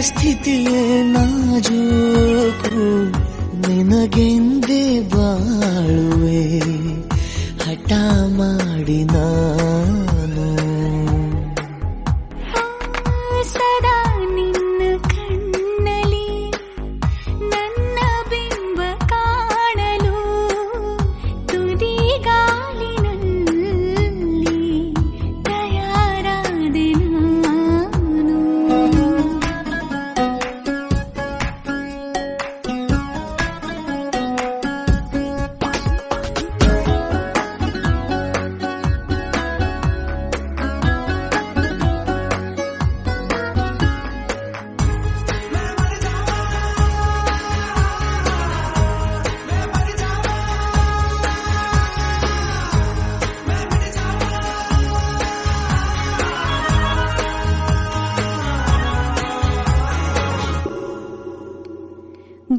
ಸ್ಥಿತಿಯೇ ನಾಜೂಕು ನಿನಗೆಂದೇ ಬಾಳುವೆ ಹಠ ಮಾಡಿ ನಾನು ಸದಾ ನಿನ್ನ ಕಣ್ಣಲ್ಲಿ ನನ್ನ ಬಿಂಬ ಕಾಣಲು ತುದಿಗಾಲಿನಲ್ಲಿ ತಯಾರಾದೆ ನಾನು.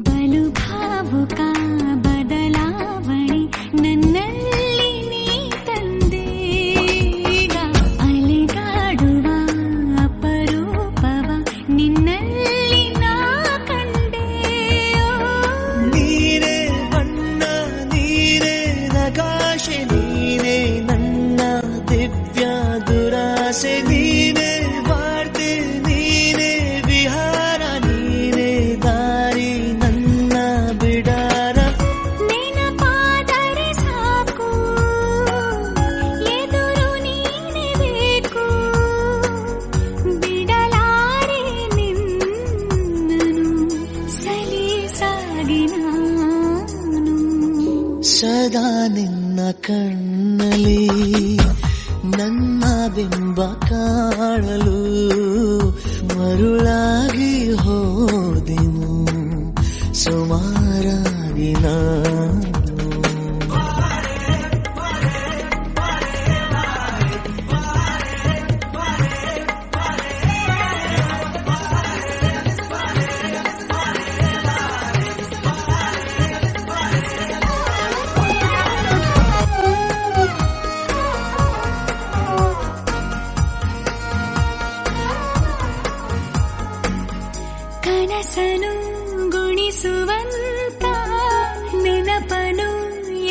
ಬಲು ಭಾವುಕ ಬದಲಾವಣೆ ನನ್ನಲ್ಲಿ ನೀ ತಂದೆ. ಈಗ ಅಲೆಗಾಡುವ ಅಪರೂಪವ ನಿನ್ನಲ್ಲಿ ನಾ ಕಂಡೆ. ನೀನೇ ಬಣ್ಣ ನೀನೇ ನಗಾಶೆ ನೀನೇ ನನ್ನ ದಿವ್ಯ ದುರಾಸೆ ನೀನೇ ವಾರ್ತೆ ನೀನೇ ವಿಹಾರ ನೀನೇ ದಾರಿ ನನ್ನ ಬಿಡಾರ. ನೆನಪಾದರೆ ಸಾಕು ಎದುರು ನೀನೇ ಬೇಕು. ಬಿಡಲಾರೆ ನಿನ್ನನು ಸಲೀಸಾಗಿ ನಾನು. ಸದಾ ನಿನ್ನ ಕಣ್ಣಲ್ಲಿ ನನ್ನ ಬಿಂಬ ಕಾಣಲು ಮರುಳಾಗಿ ಹೋದೆನು ಸುಮಾರಾಗಿ ನಾನು. ಕನಸನು ಗುಣಿಸುವಂತ ನೆನಪನು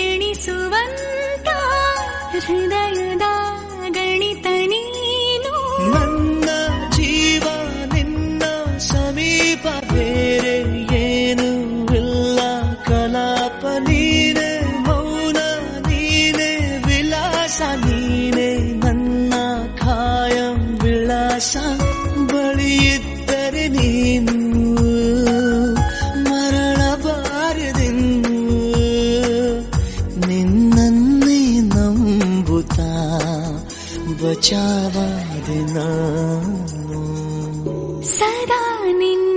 ಎಣಿಸುವಂತ ಹೃದಯದ ಗಣಿತ ನೀನು. ನನ್ನ ಜೀವ ನಿನ್ನ ಸಮೀಪ ಬೇರೆ ಏನು ಇಲ್ಲ ಕಲಾಪ ನೀನೆ ಮೌನ ನೀನೆ ವಿಲಾಸ ನೀನೆ ನನ್ನ ಖಾಯಂ ವಿಳಾಸ. ಬಳಿಯಿದ್ದರೆ ನೀನು ಮರಳಬಾರದೆಂದು ನಿನ್ನನ್ನೇ ನಂಬುತ್ತಾ ಬಚಾವಾದೆ ನಾನು. ಸದಾ ನಿನ್ನ